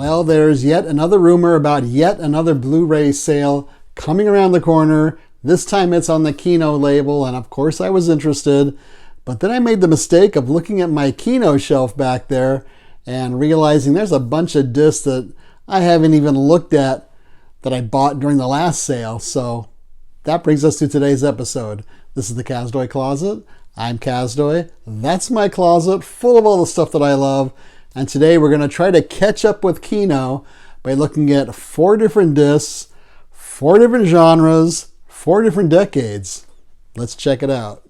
Well, there's yet another rumor about yet another Blu-ray sale coming around the corner. This time it's on the Kino label, and of course I was interested. But then I made the mistake of looking at my Kino shelf back there and realizing there's a bunch of discs that I haven't even looked at that I bought during the last sale. So that brings us to today's episode. This is the Kazdoy Closet. I'm Kazdoy. That's my closet full of all the stuff that I love. And today we're going to try to catch up with Kino by looking at 4 different discs, 4 different genres, 4 different decades. Let's check it out.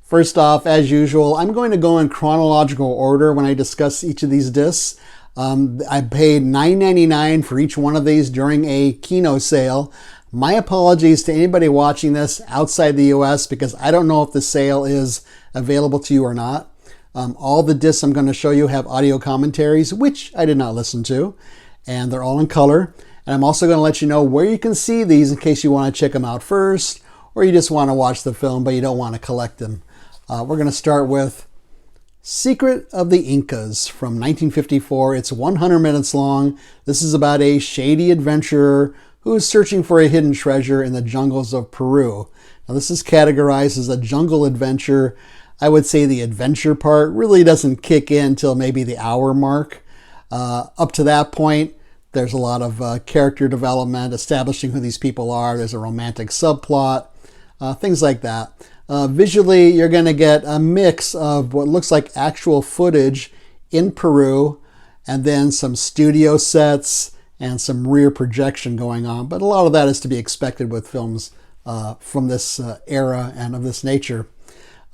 First off, as usual, I'm going to go in chronological order when I discuss each of these discs. I paid $9.99 for each one of these during a Kino sale. My apologies to anybody watching this outside the US because I don't know if the sale is available to you or not. All the discs I'm going to show you have audio commentaries, which I did not listen to, and they're all in color. And I'm also going to let you know where you can see these in case you want to check them out first, or you just want to watch the film but you don't want to collect them. We're going to start with Secret of the Incas from 1954. It's 100 minutes long. This is about a shady adventurer who is searching for a hidden treasure in the jungles of Peru. Now, this is categorized as a jungle adventure. I would say the adventure part really doesn't kick in until maybe the hour mark. Up to that point, there's a lot of character development, establishing who these people are. There's a romantic subplot, things like that. Visually, you're going to get a mix of what looks like actual footage in Peru, and then some studio sets and some rear projection going on. But a lot of that is to be expected with films from this era and of this nature.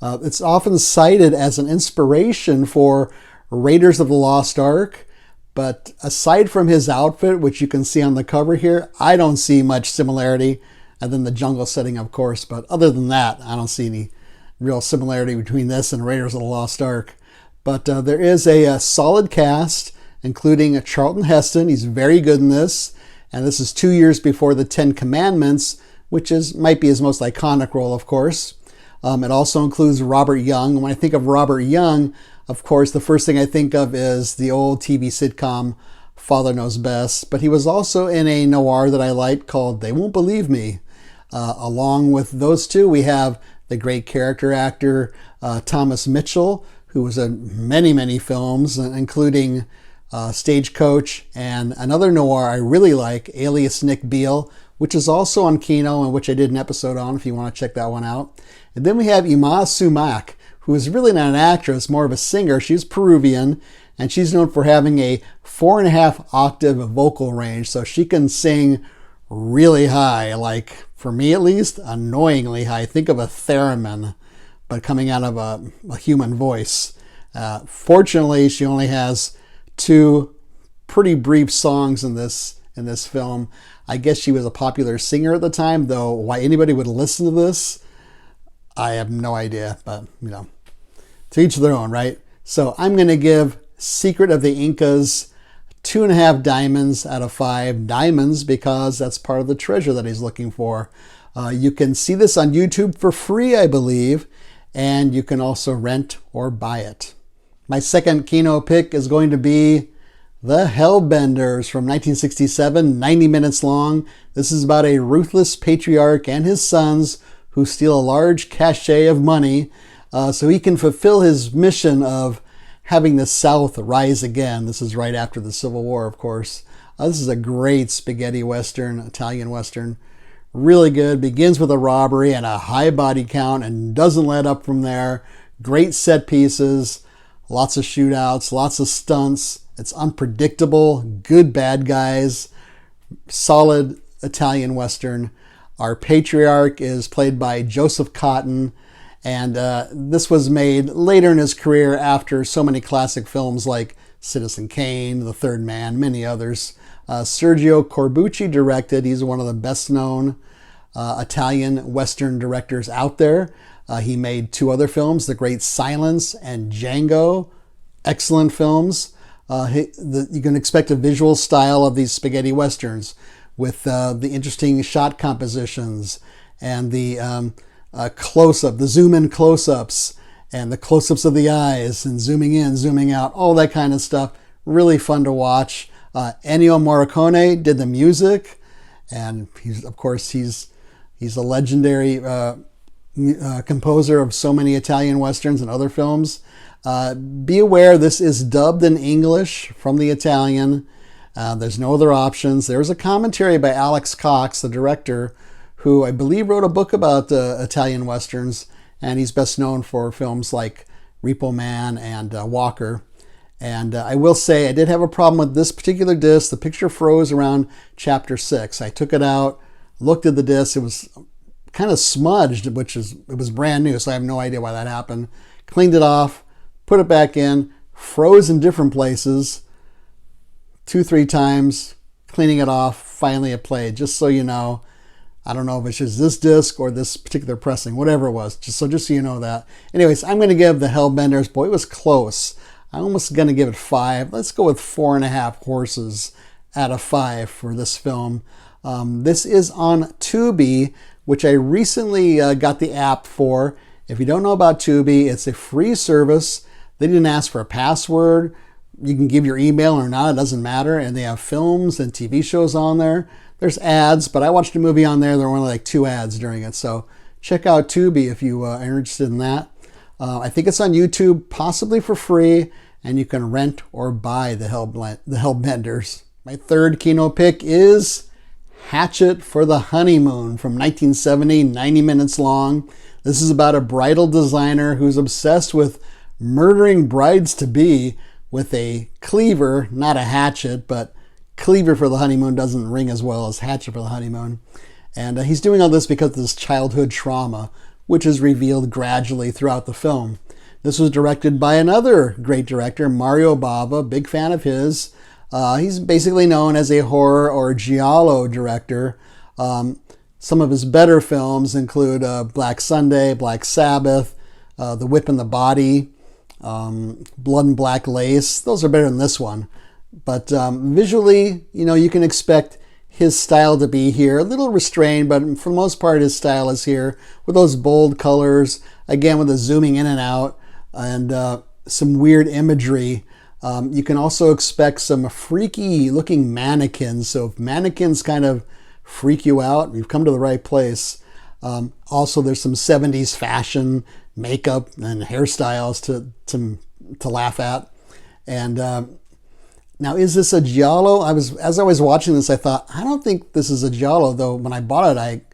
It's often cited as an inspiration for Raiders of the Lost Ark, but aside from his outfit, which you can see on the cover here, I don't see much similarity, and then the jungle setting, of course. But other than that, I don't see any real similarity between this and Raiders of the Lost Ark. But there is a solid cast, including Charlton Heston. He's very good in this, and this is 2 years before the 10 Commandments, which might be his most iconic role, of course. It also includes Robert Young. When I think of Robert Young, of course, the first thing I think of is the old TV sitcom Father Knows Best. But he was also in a noir that I liked called They Won't Believe Me. Along with those two, we have the great character actor Thomas Mitchell, who was in many, many films, including Stagecoach and another noir I really like, Alias Nick Beale, which is also on Kino and which I did an episode on if you want to check that one out. And then we have Ima Sumac, who is really not an actress, more of a singer. She's Peruvian, and she's known for having a 4.5 octave vocal range, so she can sing really high, like, for me at least, annoyingly high. Think of a theremin, but coming out of a human voice. Fortunately, she only has 2 pretty brief songs in this film. I guess she was a popular singer at the time, though why anybody would listen to this, I have no idea, but, to each their own, right? So I'm going to give Secret of the Incas 2.5 diamonds out of 5 diamonds because that's part of the treasure that he's looking for. You can see this on YouTube for free, I believe, and you can also rent or buy it. My second Kino pick is going to be The Hellbenders from 1967, 90 minutes long. This is about a ruthless patriarch and his sons who steal a large cachet of money so he can fulfill his mission of having the South rise again. This is right after the Civil War, of course. This is a great spaghetti western, Italian western. Really good. Begins with a robbery and a high body count and doesn't let up from there. Great set pieces, lots of shootouts, lots of stunts. It's unpredictable, good bad guys, solid Italian western. Our patriarch is played by Joseph Cotten, and this was made later in his career after so many classic films like Citizen Kane, The Third Man, many others. Sergio Corbucci directed. He's one of the best-known Italian Western directors out there. He made 2 other films, The Great Silence and Django. Excellent films. You can expect a visual style of these spaghetti westerns with the interesting shot compositions and the close-up, the zoom-in close-ups, and the close-ups of the eyes, and zooming in, zooming out, all that kind of stuff. Really fun to watch. Ennio Morricone did the music, and he's a legendary composer of so many Italian westerns and other films. Be aware this is dubbed in English from the Italian. There's no other options. There's a commentary by Alex Cox, the director, who I believe wrote a book about Italian westerns, and he's best known for films like Repo Man and Walker. And I will say I did have a problem with this particular disc. The picture froze around chapter 6. I took it out, looked at the disc. It was kind of smudged, it was brand new, so I have no idea why that happened. Cleaned it off, put it back in, froze in different places, 2-3 times, cleaning it off, finally it played. Just so you know, I don't know if it's just this disc or this particular pressing, whatever it was, just so you know that. Anyways, I'm going to give the Hellbenders, boy, it was close. I'm almost going to give it 5. Let's go with 4.5 horses out of 5 for this film. This is on Tubi, which I recently got the app for. If you don't know about Tubi, it's a free service. They didn't ask for a password. You can give your email or not, it doesn't matter. And they have films and TV shows on there. There's ads, but I watched a movie on there. There were only like 2 ads during it. So check out Tubi if you are interested in that. I think it's on YouTube, possibly for free, and you can rent or buy the Hellbenders. My third Kino pick is Hatchet for the Honeymoon from 1970, 90 minutes long. This is about a bridal designer who's obsessed with murdering brides-to-be with a cleaver, not a hatchet, but cleaver for the honeymoon doesn't ring as well as hatchet for the honeymoon. And he's doing all this because of this childhood trauma, which is revealed gradually throughout the film. This was directed by another great director, Mario Bava, big fan of his. He's basically known as a horror or giallo director. Some of his better films include Black Sunday, Black Sabbath, The Whip and the Body, Blood and Black Lace. Those are better than this one. But visually, you can expect his style to be here. A little restrained, but for the most part, his style is here with those bold colors, again, with the zooming in and out, and some weird imagery. You can also expect some freaky looking mannequins. So if mannequins kind of freak you out, you've come to the right place. Also, there's some 70s fashion, makeup, and hairstyles to laugh at. And now, is this a giallo? As I was watching this, I thought, I don't think this is a giallo, though when I bought it,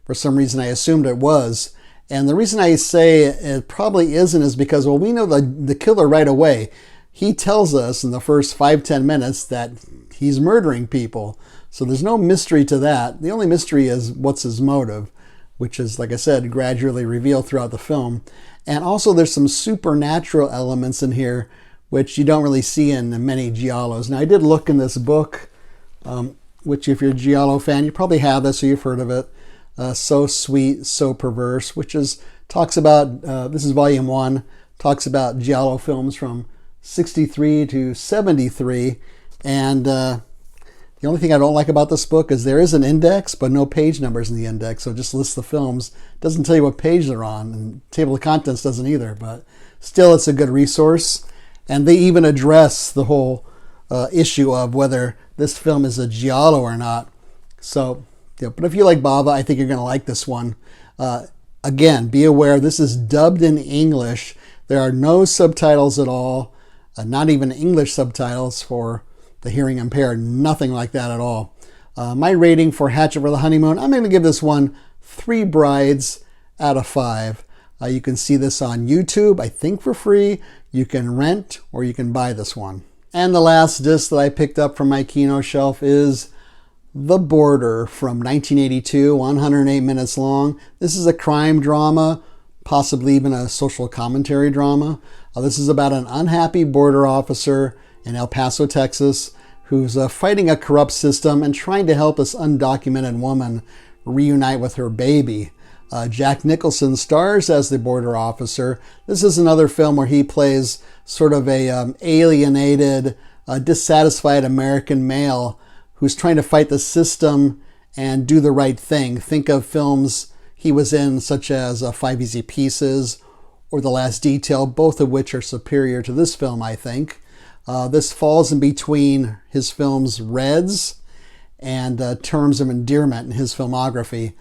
for some reason I assumed it was. And the reason I say it probably isn't is because, well, we know the killer right away. He tells us in the first 5-10 minutes that he's murdering people. So there's no mystery to that. The only mystery is what's his motive, which is, like I said, gradually revealed throughout the film. And also there's some supernatural elements in here, which you don't really see in many giallos. Now, I did look in this book, which if you're a giallo fan, you probably have this, so you've heard of it. So Sweet, So Perverse, talks about, this is volume 1, talks about giallo films from 63 to 73. And the only thing I don't like about this book is there is an index, but no page numbers in the index. So it just lists the films. It doesn't tell you what page they're on. And table of contents doesn't either. But still, it's a good resource. And they even address the whole issue of whether this film is a giallo or not. So, but if you like Bava, I think you're going to like this one. Again, be aware, this is dubbed in English. There are no subtitles at all. Not even English subtitles for the hearing impaired. Nothing like that at all. My rating for Hatchet for the Honeymoon, I'm going to give this one 3 brides out of 5. You can see this on YouTube, I think for free. You can rent or you can buy this one. And the last disc that I picked up from my Kino shelf is The Border from 1982, 108 minutes long. This is a crime drama, possibly even a social commentary drama. This is about an unhappy border officer in El Paso, Texas, who's fighting a corrupt system and trying to help this undocumented woman reunite with her baby. Jack Nicholson stars as the border officer. This is another film where he plays sort of a alienated, dissatisfied American male who's trying to fight the system and do the right thing. Think of films he was in, such as 5 Easy Pieces or The Last Detail, both of which are superior to this film, I think. This falls in between his films Reds and Terms of Endearment in his filmography.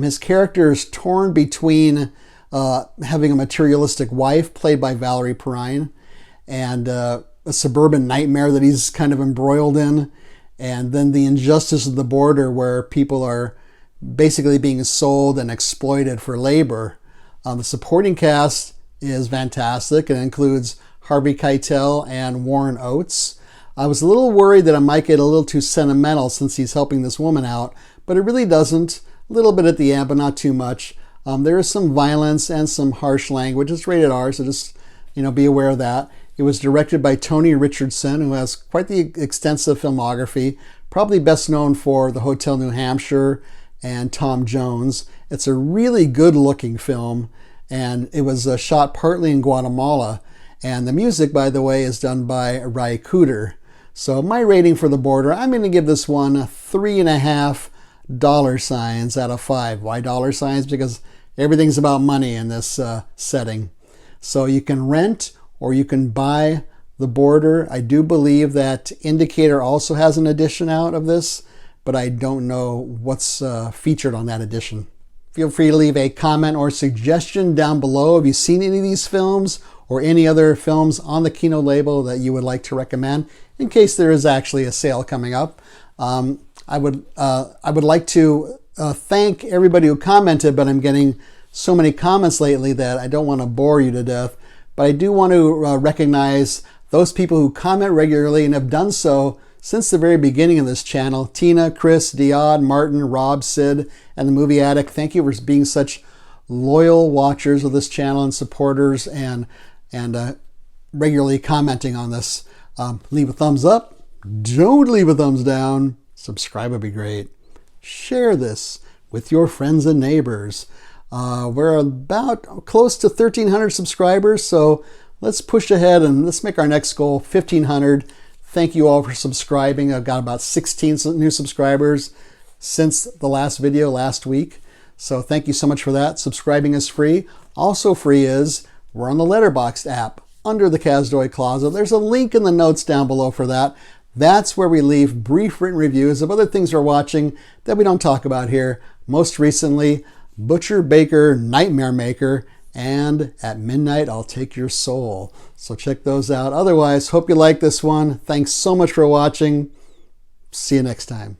His character is torn between having a materialistic wife played by Valerie Perrine and a suburban nightmare that he's kind of embroiled in, and then the injustice of the border where people are basically being sold and exploited for labor. The supporting cast is fantastic. It includes Harvey Keitel and Warren Oates. I was a little worried that I might get a little too sentimental since he's helping this woman out, but it really doesn't. A little bit at the end, but not too much. There is some violence and some harsh language. It's rated R, so just be aware of that. It was directed by Tony Richardson, who has quite the extensive filmography, probably best known for The Hotel New Hampshire and Tom Jones. It's a really good-looking film, and it was shot partly in Guatemala. And the music, by the way, is done by Ry Cooder. So my rating for The Border, I'm going to give this one 3.5 dollar signs out of 5. Why dollar signs? Because everything's about money in this setting. So you can rent or you can buy The Border. I do believe that Indicator also has an edition out of this, but I don't know what's featured on that edition. Feel free to leave a comment or suggestion down below. Have you seen any of these films or any other films on the Kino label that you would like to recommend in case there is actually a sale coming up? I would like to thank everybody who commented, but I'm getting so many comments lately that I don't want to bore you to death. But I do want to recognize those people who comment regularly and have done so since the very beginning of this channel. Tina, Chris, Diod, Martin, Rob, Sid, and the Movie Addict. Thank you for being such loyal watchers of this channel and supporters and regularly commenting on this. Leave a thumbs up. Don't leave a thumbs down. Subscribe would be great. Share this with your friends and neighbors. We're about close to 1,300 subscribers, so let's push ahead and let's make our next goal 1,500. Thank you all for subscribing. I've got about 16 new subscribers since the last video last week. So thank you so much for that. Subscribing is free. Also free is we're on the Letterboxd app under the Kazdoy Closet. There's a link in the notes down below for that. That's where we leave brief written reviews of other things we're watching that we don't talk about here. Most recently, Butcher, Baker, Nightmare Maker, and At Midnight I'll Take Your Soul. So check those out. Otherwise, hope you like this one. Thanks so much for watching. See you next time.